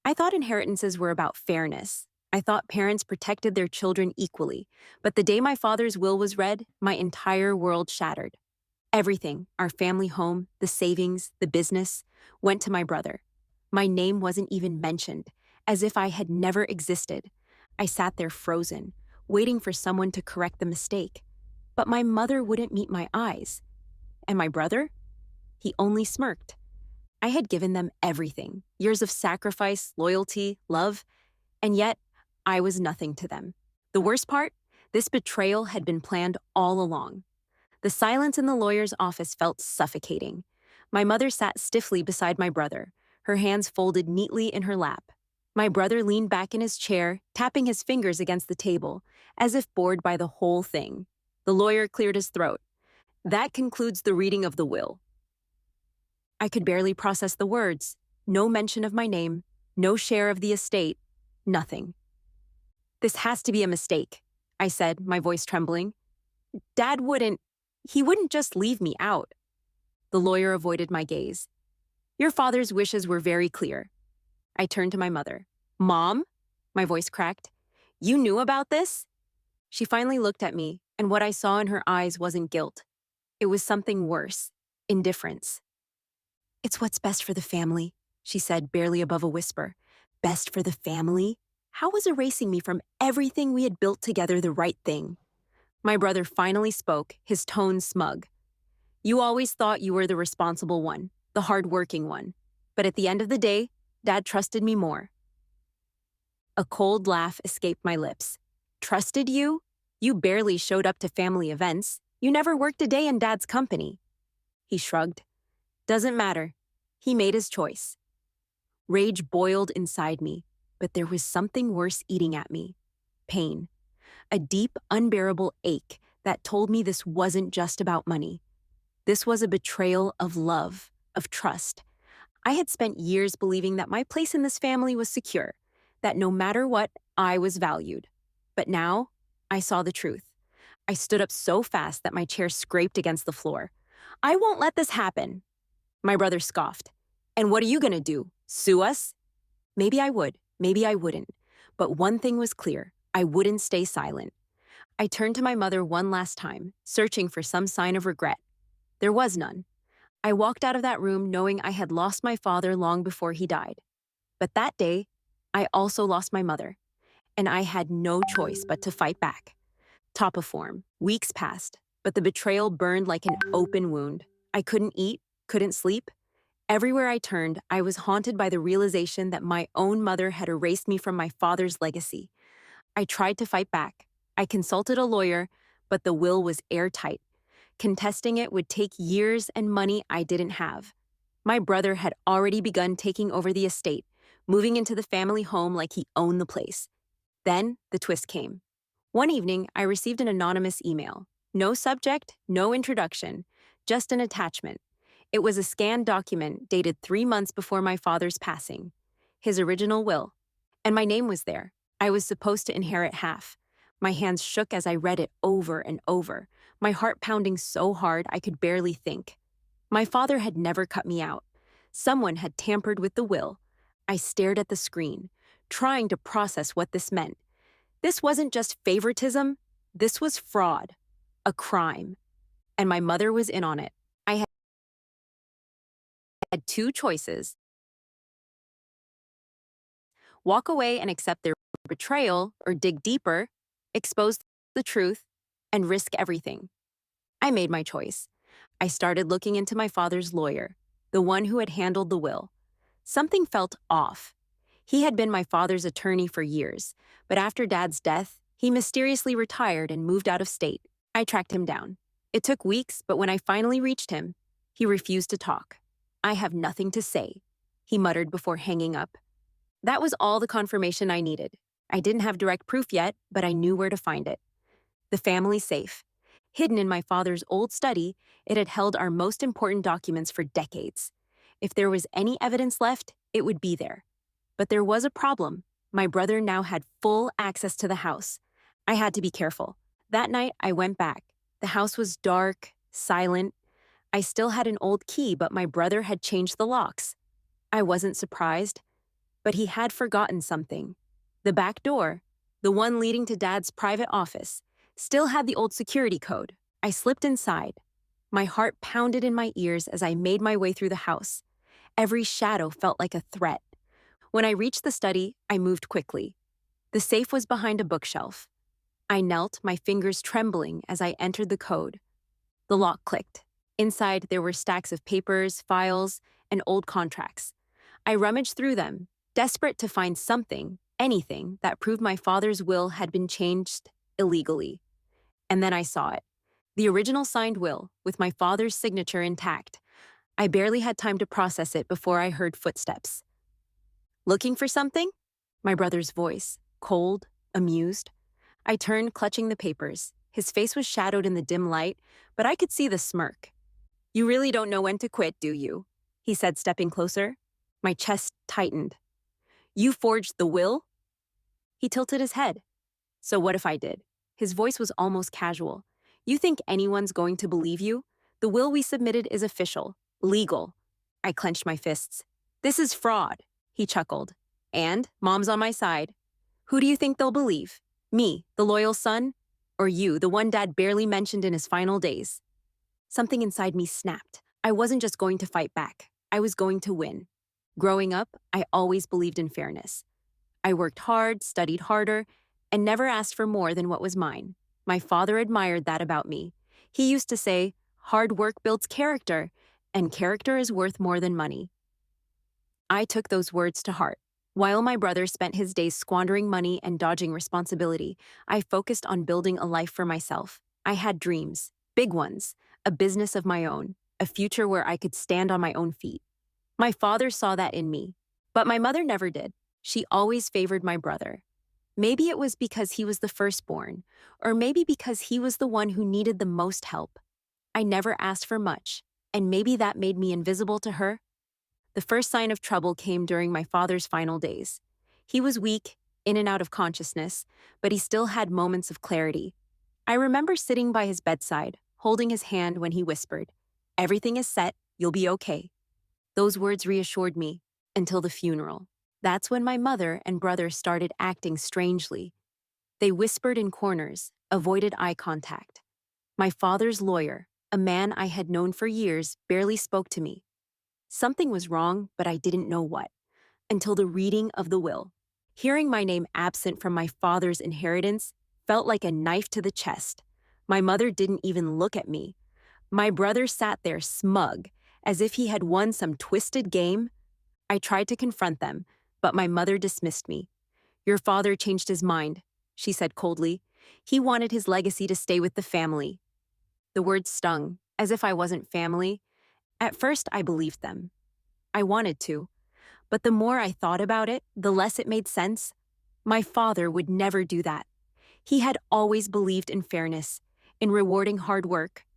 I thought inheritances were about fairness. I thought parents protected their children equally. But the day my father's will was read, my entire world shattered. Everything, our family home, the savings, the business, went to my brother. My name wasn't even mentioned, as if I had never existed. I sat there frozen, waiting for someone to correct the mistake. But my mother wouldn't meet my eyes. And my brother? He only smirked. I had given them everything, years of sacrifice, loyalty, love, and yet I was nothing to them. The worst part? This betrayal had been planned all along. The silence in the lawyer's office felt suffocating. My mother sat stiffly beside my brother, her hands folded neatly in her lap. My brother leaned back in his chair, tapping his fingers against the table, as if bored by the whole thing. The lawyer cleared his throat. That concludes the reading of the will. I could barely process the words. No mention of my name, no share of the estate, nothing. This has to be a mistake, I said, my voice trembling. Dad he wouldn't just leave me out. The lawyer avoided my gaze. Your father's wishes were very clear. I turned to my mother. Mom? My voice cracked. You knew about this? She finally looked at me, and what I saw in her eyes wasn't guilt. It was something worse, indifference. It's what's best for the family, she said, barely above a whisper. Best for the family? How was erasing me from everything we had built together the right thing? My brother finally spoke, his tone smug. You always thought you were the responsible one, the hard-working one. But at the end of the day, Dad trusted me more. A cold laugh escaped my lips. Trusted you? You barely showed up to family events. You never worked a day in Dad's company. He shrugged. Doesn't matter. He made his choice. Rage boiled inside me, but there was something worse eating at me. Pain. A deep, unbearable ache that told me this wasn't just about money. This was a betrayal of love, of trust. I had spent years believing that my place in this family was secure, that no matter what, I was valued. But now, I saw the truth. I stood up so fast that my chair scraped against the floor. I won't let this happen. My brother scoffed. And what are you gonna do? Sue us? Maybe I would, maybe I wouldn't. But one thing was clear. I wouldn't stay silent. I turned to my mother one last time, searching for some sign of regret. There was none. I walked out of that room knowing I had lost my father long before he died. But that day, I also lost my mother, and I had no choice but to fight back. Top of form. Weeks passed, but the betrayal burned like an open wound. I couldn't eat, couldn't sleep. Everywhere I turned, I was haunted by the realization that my own mother had erased me from my father's legacy. I tried to fight back. I consulted a lawyer, but the will was airtight. Contesting it would take years and money I didn't have. My brother had already begun taking over the estate, moving into the family home like he owned the place. Then the twist came. One evening, I received an anonymous email. No subject, no introduction, just an attachment. It was a scanned document dated 3 months before my father's passing. His original will. And my name was there. I was supposed to inherit half. My hands shook as I read it over and over, my heart pounding so hard I could barely think. My father had never cut me out. Someone had tampered with the will. I stared at the screen, trying to process what this meant. This wasn't just favoritism. This was fraud, a crime. And my mother was in on it. I had two choices: walk away and accept their betrayal, or dig deeper, expose the truth, and risk everything. I made my choice. I started looking into my father's lawyer, the one who had handled the will. Something felt off. He had been my father's attorney for years, but after Dad's death, he mysteriously retired and moved out of state. I tracked him down. It took weeks, but when I finally reached him, he refused to talk. I have nothing to say, he muttered before hanging up. That was all the confirmation I needed. I didn't have direct proof yet, but I knew where to find it. The family safe. Hidden in my father's old study, it had held our most important documents for decades. If there was any evidence left, it would be there. But there was a problem. My brother now had full access to the house. I had to be careful. That night, I went back. The house was dark, silent. I still had an old key, but my brother had changed the locks. I wasn't surprised. But he had forgotten something. The back door, the one leading to Dad's private office, still had the old security code. I slipped inside. My heart pounded in my ears as I made my way through the house. Every shadow felt like a threat. When I reached the study, I moved quickly. The safe was behind a bookshelf. I knelt, my fingers trembling as I entered the code. The lock clicked. Inside, there were stacks of papers, files, and old contracts. I rummaged through them, desperate to find something, anything, that proved my father's will had been changed illegally. And then I saw it. The original signed will, with my father's signature intact. I barely had time to process it before I heard footsteps. "Looking for something?" My brother's voice, cold, amused. I turned, clutching the papers. His face was shadowed in the dim light, but I could see the smirk. "You really don't know when to quit, do you?" he said, stepping closer. My chest tightened. "You forged the will?" He tilted his head. "So what if I did?" His voice was almost casual. "You think anyone's going to believe you? The will we submitted is official, legal." I clenched my fists. "This is fraud," he chuckled. "And Mom's on my side. Who do you think they'll believe? Me, the loyal son? Or you, the one Dad barely mentioned in his final days?" Something inside me snapped. I wasn't just going to fight back. I was going to win. Growing up, I always believed in fairness. I worked hard, studied harder, and never asked for more than what was mine. My father admired that about me. He used to say, "Hard work builds character, and character is worth more than money." I took those words to heart. While my brother spent his days squandering money and dodging responsibility, I focused on building a life for myself. I had dreams, big ones, a business of my own, a future where I could stand on my own feet. My father saw that in me, but my mother never did. She always favored my brother. Maybe it was because he was the firstborn, or maybe because he was the one who needed the most help. I never asked for much, and maybe that made me invisible to her. The first sign of trouble came during my father's final days. He was weak, in and out of consciousness, but he still had moments of clarity. I remember sitting by his bedside, holding his hand when he whispered, "Everything is set, you'll be okay." Those words reassured me, until the funeral. That's when my mother and brother started acting strangely. They whispered in corners, avoided eye contact. My father's lawyer, a man I had known for years, barely spoke to me. Something was wrong, but I didn't know what, until the reading of the will. Hearing my name absent from my father's inheritance felt like a knife to the chest. My mother didn't even look at me. My brother sat there smug, as if he had won some twisted game. I tried to confront them, but my mother dismissed me. "Your father changed his mind," she said coldly. "He wanted his legacy to stay with the family." The words stung, as if I wasn't family. At first, I believed them. I wanted to. But the more I thought about it, the less it made sense. My father would never do that. He had always believed in fairness, in rewarding hard work.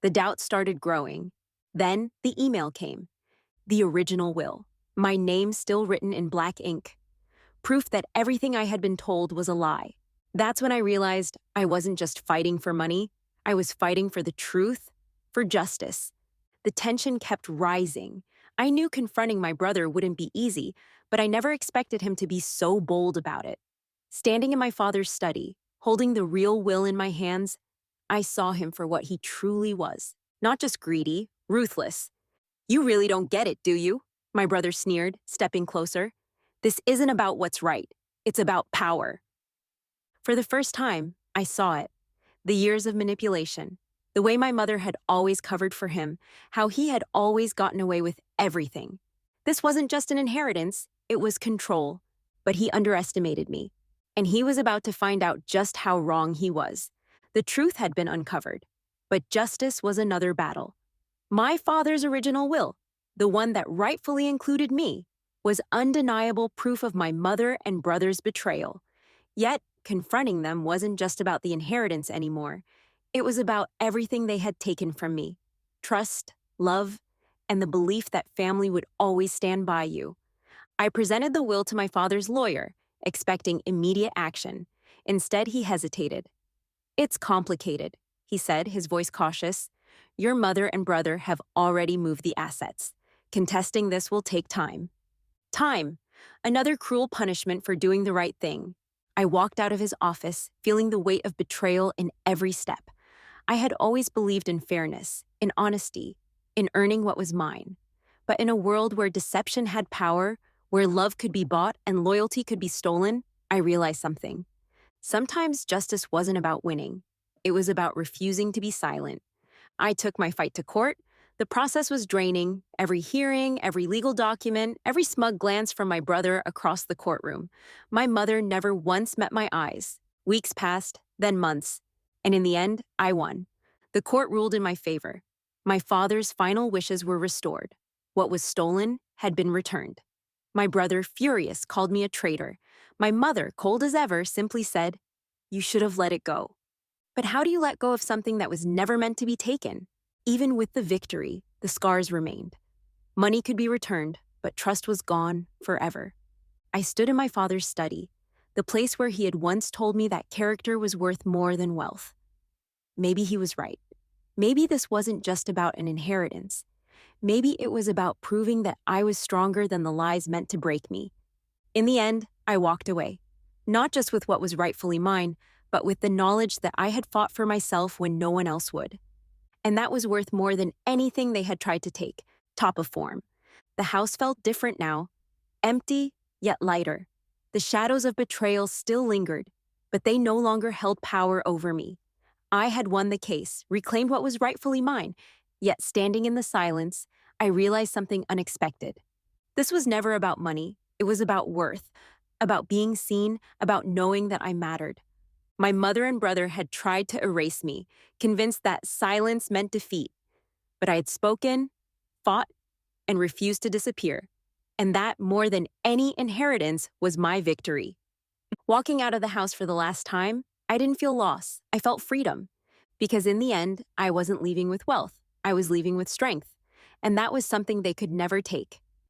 The doubt started growing. Then the email came. The original will. My name still written in black ink. Proof that everything I had been told was a lie. That's when I realized I wasn't just fighting for money. I was fighting for the truth, for justice. The tension kept rising. I knew confronting my brother wouldn't be easy, but I never expected him to be so bold about it. Standing in my father's study, holding the real will in my hands, I saw him for what he truly was. Not just greedy, ruthless. "You really don't get it, do you?" my brother sneered, stepping closer. "This isn't about what's right. It's about power." For the first time, I saw it. The years of manipulation. The way my mother had always covered for him, how he had always gotten away with everything. This wasn't just an inheritance, it was control. But he underestimated me. And he was about to find out just how wrong he was. The truth had been uncovered. But justice was another battle. My father's original will, the one that rightfully included me, was undeniable proof of my mother and brother's betrayal. Yet, confronting them wasn't just about the inheritance anymore. It was about everything they had taken from me. Trust, love, and the belief that family would always stand by you. I presented the will to my father's lawyer, expecting immediate action. Instead, he hesitated. "It's complicated," he said, his voice cautious. "Your mother and brother have already moved the assets. Contesting this will take time." Time. Another cruel punishment for doing the right thing. I walked out of his office, feeling the weight of betrayal in every step. I had always believed in fairness, in honesty, in earning what was mine. But in a world where deception had power, where love could be bought and loyalty could be stolen, I realized something. Sometimes justice wasn't about winning. It was about refusing to be silent. I took my fight to court. The process was draining. Every hearing, every legal document, every smug glance from my brother across the courtroom. My mother never once met my eyes. Weeks passed, then months. And in the end, I won. The court ruled in my favor. My father's final wishes were restored. What was stolen had been returned. My brother, furious, called me a traitor. My mother, cold as ever, simply said, "You should have let it go." But how do you let go of something that was never meant to be taken? Even with the victory, the scars remained. Money could be returned, but trust was gone forever. I stood in my father's study, the place where he had once told me that character was worth more than wealth. Maybe he was right. Maybe this wasn't just about an inheritance. Maybe it was about proving that I was stronger than the lies meant to break me. In the end, I walked away, not just with what was rightfully mine, but with the knowledge that I had fought for myself when no one else would. And that was worth more than anything they had tried to take, top of form. The house felt different now, empty, yet lighter. The shadows of betrayal still lingered, but they no longer held power over me. I had won the case, reclaimed what was rightfully mine, yet standing in the silence, I realized something unexpected. This was never about money, it was about worth, about being seen, about knowing that I mattered. My mother and brother had tried to erase me, convinced that silence meant defeat. But I had spoken, fought, and refused to disappear. And that, more than any inheritance, was my victory. Walking out of the house for the last time, I didn't feel loss. I felt freedom. Because in the end, I wasn't leaving with wealth. I was leaving with strength. And that was something they could never take.